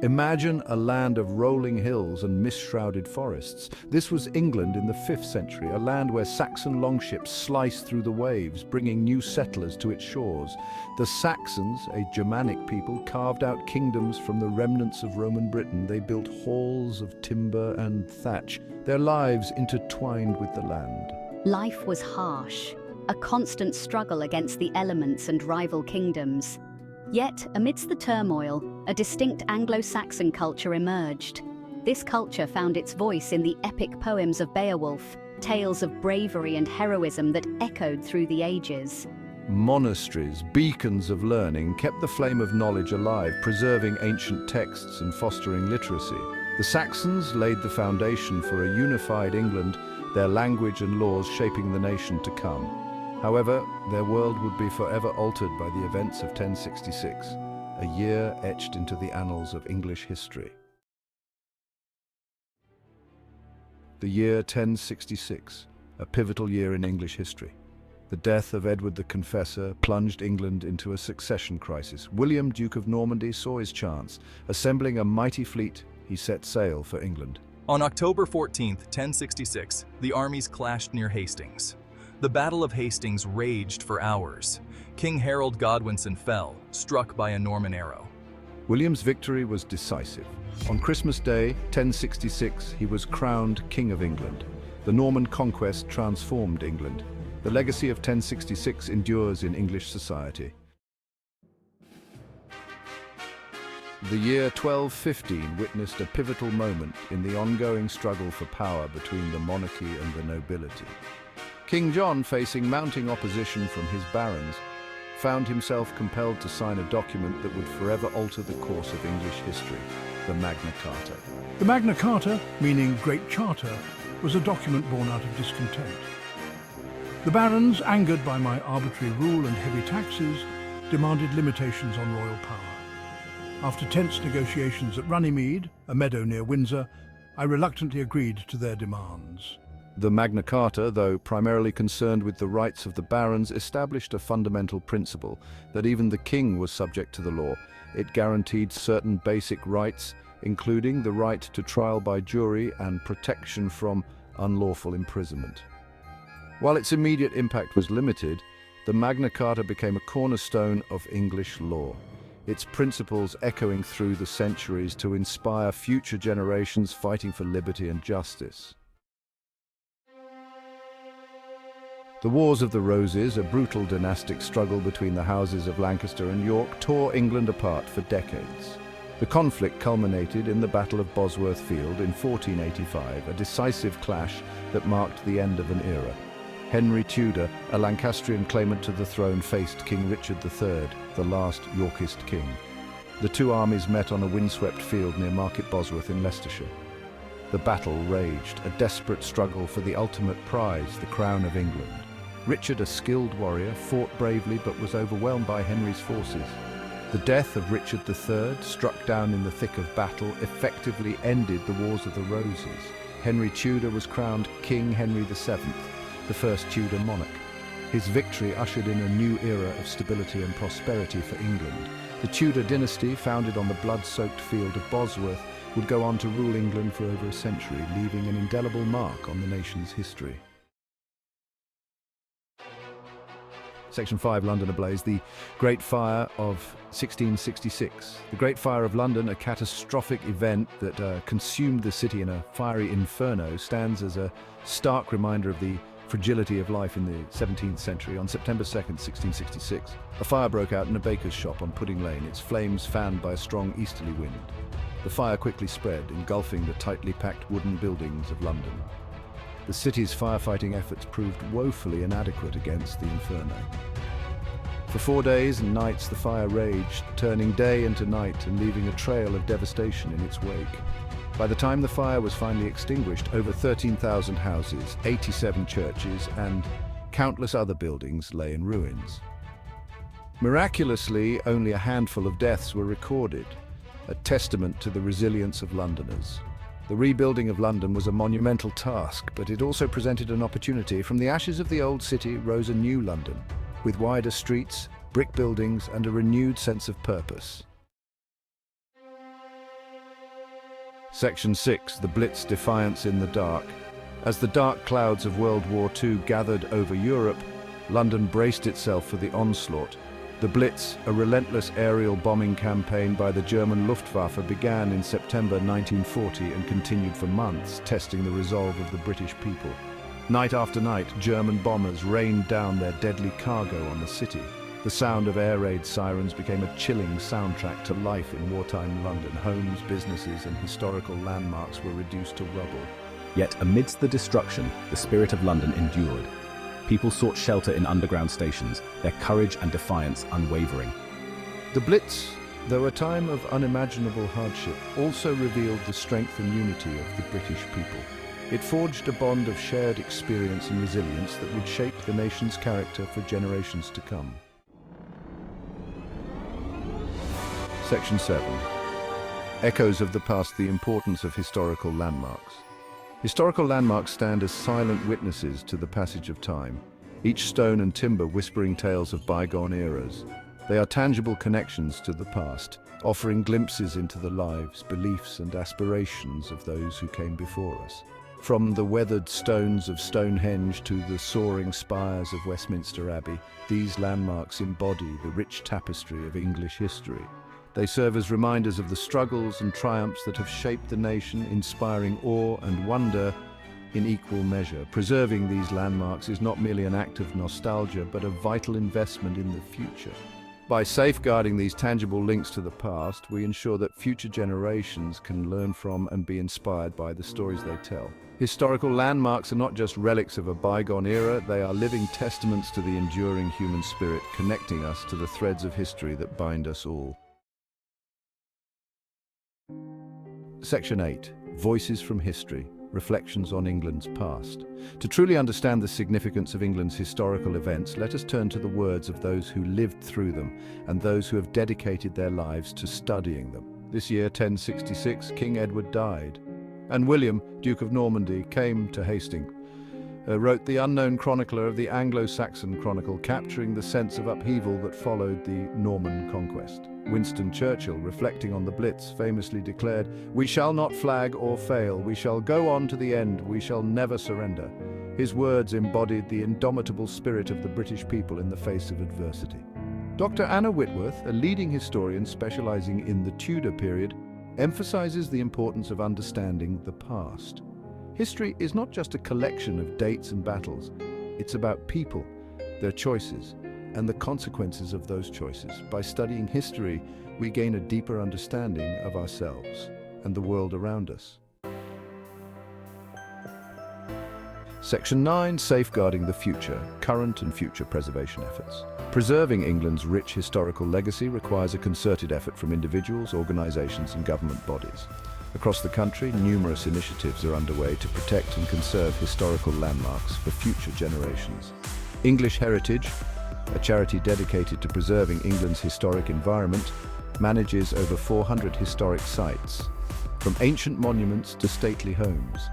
Imagine a land of rolling hills and mist-shrouded forests. This was England in the 5th century, a land where Saxon longships sliced through the waves, bringing new settlers to its shores. The Saxons, a Germanic people, carved out kingdoms from the remnants of Roman Britain. They built halls of timber and thatch, their lives intertwined with the land. Life was harsh, a constant struggle against the elements and rival kingdoms. Yet, amidst the turmoil, a distinct Anglo-Saxon culture emerged. This culture found its voice in the epic poems of Beowulf, tales of bravery and heroism that echoed through the ages. Monasteries, beacons of learning, kept the flame of knowledge alive, preserving ancient texts and fostering literacy. The Saxons laid the foundation for a unified England, their language and laws shaping the nation to come. However, their world would be forever altered by the events of 1066, a year etched into the annals of English history. The year 1066, a pivotal year in English history. The death of Edward the Confessor plunged England into a succession crisis. William, Duke of Normandy, saw his chance. Assembling a mighty fleet, he set sail for England. On October 14, 1066, the armies clashed near Hastings. The Battle of Hastings raged for hours. King Harold Godwinson fell, struck by a Norman arrow. William's victory was decisive. On Christmas Day, 1066, he was crowned King of England. The Norman conquest transformed England. The legacy of 1066 endures in English society. The year 1215 witnessed a pivotal moment in the ongoing struggle for power between the monarchy and the nobility. King John, facing mounting opposition from his barons, found himself compelled to sign a document that would forever alter the course of English history, the Magna Carta. The Magna Carta, meaning Great Charter, was a document born out of discontent. The barons, angered by my arbitrary rule and heavy taxes, demanded limitations on royal power. After tense negotiations at Runnymede, a meadow near Windsor, I reluctantly agreed to their demands. The Magna Carta, though primarily concerned with the rights of the barons, established a fundamental principle that even the king was subject to the law. It guaranteed certain basic rights, including the right to trial by jury and protection from unlawful imprisonment. While its immediate impact was limited, the Magna Carta became a cornerstone of English law, its principles echoing through the centuries to inspire future generations fighting for liberty and justice. The Wars of the Roses, a brutal dynastic struggle between the houses of Lancaster and York, tore England apart for decades. The conflict culminated in the Battle of Bosworth Field in 1485, a decisive clash that marked the end of an era. Henry Tudor, a Lancastrian claimant to the throne, faced King Richard III, the last Yorkist king. The two armies met on a windswept field near Market Bosworth in Leicestershire. The battle raged, a desperate struggle for the ultimate prize, the crown of England. Richard, a skilled warrior, fought bravely but was overwhelmed by Henry's forces. The death of Richard III, struck down in the thick of battle, effectively ended the Wars of the Roses. Henry Tudor was crowned King Henry VII, the first Tudor monarch. His victory ushered in a new era of stability and prosperity for England. The Tudor dynasty, founded on the blood-soaked field of Bosworth, would go on to rule England for over a century, leaving an indelible mark on the nation's history. Section 5, London ablaze, the Great Fire of 1666. The Great Fire of London, a catastrophic event that consumed the city in a fiery inferno, stands as a stark reminder of the fragility of life in the 17th century. On September 2nd, 1666, a fire broke out in a baker's shop on Pudding Lane, its flames fanned by a strong easterly wind. The fire quickly spread, engulfing the tightly packed wooden buildings of London. The city's firefighting efforts proved woefully inadequate against the inferno. For 4 days and nights the fire raged, turning day into night and leaving a trail of devastation in its wake. By the time the fire was finally extinguished, over 13,000 houses, 87 churches, and countless other buildings lay in ruins. Miraculously, only a handful of deaths were recorded, a testament to the resilience of Londoners. The rebuilding of London was a monumental task, but it also presented an opportunity. From the ashes of the old city rose a new London, with wider streets, brick buildings, and a renewed sense of purpose. Section 6, the Blitz Defiance in the Dark. As the dark clouds of World War II gathered over Europe, London braced itself for the onslaught. The Blitz, a relentless aerial bombing campaign by the German Luftwaffe, began in September 1940 and continued for months, testing the resolve of the British people. Night after night, German bombers rained down their deadly cargo on the city. The sound of air raid sirens became a chilling soundtrack to life in wartime London. Homes, businesses, and historical landmarks were reduced to rubble. Yet amidst the destruction, the spirit of London endured. People sought shelter in underground stations, their courage and defiance unwavering. The Blitz, though a time of unimaginable hardship, also revealed the strength and unity of the British people. It forged a bond of shared experience and resilience that would shape the nation's character for generations to come. Section 7. Echoes of the past, the importance of historical landmarks. Historical landmarks stand as silent witnesses to the passage of time, each stone and timber whispering tales of bygone eras. They are tangible connections to the past, offering glimpses into the lives, beliefs, and aspirations of those who came before us. From the weathered stones of Stonehenge to the soaring spires of Westminster Abbey, these landmarks embody the rich tapestry of English history. They serve as reminders of the struggles and triumphs that have shaped the nation, inspiring awe and wonder in equal measure. Preserving these landmarks is not merely an act of nostalgia, but a vital investment in the future. By safeguarding these tangible links to the past, we ensure that future generations can learn from and be inspired by the stories they tell. Historical landmarks are not just relics of a bygone era, they are living testaments to the enduring human spirit, connecting us to the threads of history that bind us all. Section 8. Voices from History. Reflections on England's past. To truly understand the significance of England's historical events, let us turn to the words of those who lived through them and those who have dedicated their lives to studying them. This year, 1066, King Edward died, and William, Duke of Normandy, came to Hastings. Wrote the unknown chronicler of the Anglo-Saxon Chronicle, capturing the sense of upheaval that followed the Norman conquest. Winston Churchill, reflecting on the Blitz, famously declared, "We shall not flag or fail, we shall go on to the end, we shall never surrender." His words embodied the indomitable spirit of the British people in the face of adversity. Dr. Anna Whitworth, a leading historian specializing in the Tudor period, emphasizes the importance of understanding the past. History is not just a collection of dates and battles. It's about people, their choices, and the consequences of those choices. By studying history, we gain a deeper understanding of ourselves and the world around us. Section 9. Safeguarding the future. Current and future preservation efforts. Preserving England's rich historical legacy requires a concerted effort from individuals, organizations, and government bodies. Across the country, numerous initiatives are underway to protect and conserve historical landmarks for future generations. English Heritage, a charity dedicated to preserving England's historic environment, manages over 400 historic sites, from ancient monuments to stately homes.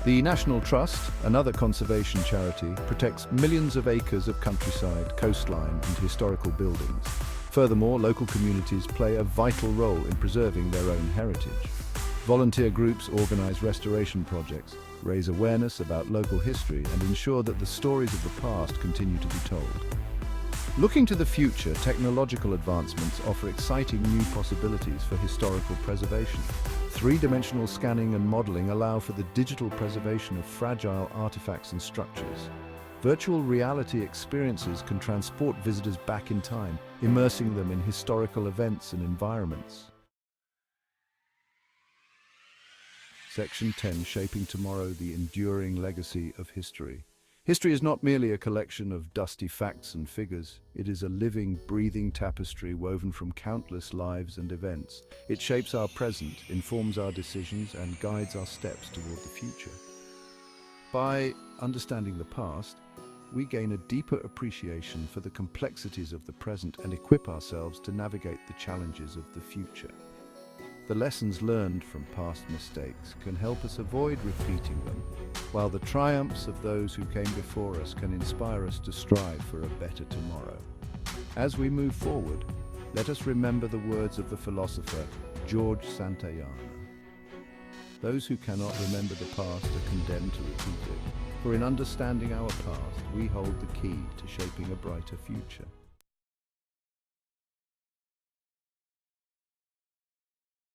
The National Trust, another conservation charity, protects millions of acres of countryside, coastline, and historical buildings. Furthermore, local communities play a vital role in preserving their own heritage. Volunteer groups organize restoration projects, raise awareness about local history, and ensure that the stories of the past continue to be told. Looking to the future, technological advancements offer exciting new possibilities for historical preservation. Three-dimensional scanning and modeling allow for the digital preservation of fragile artifacts and structures. Virtual reality experiences can transport visitors back in time, immersing them in historical events and environments. Section 10. Shaping Tomorrow, the enduring legacy of history. History is not merely a collection of dusty facts and figures. It is a living, breathing tapestry woven from countless lives and events. It shapes our present, informs our decisions, and guides our steps toward the future. By understanding the past, we gain a deeper appreciation for the complexities of the present and equip ourselves to navigate the challenges of the future. The lessons learned from past mistakes can help us avoid repeating them, while the triumphs of those who came before us can inspire us to strive for a better tomorrow. As we move forward, let us remember the words of the philosopher George Santayana. Those who cannot remember the past are condemned to repeat it. For in understanding our past, we hold the key to shaping a brighter future.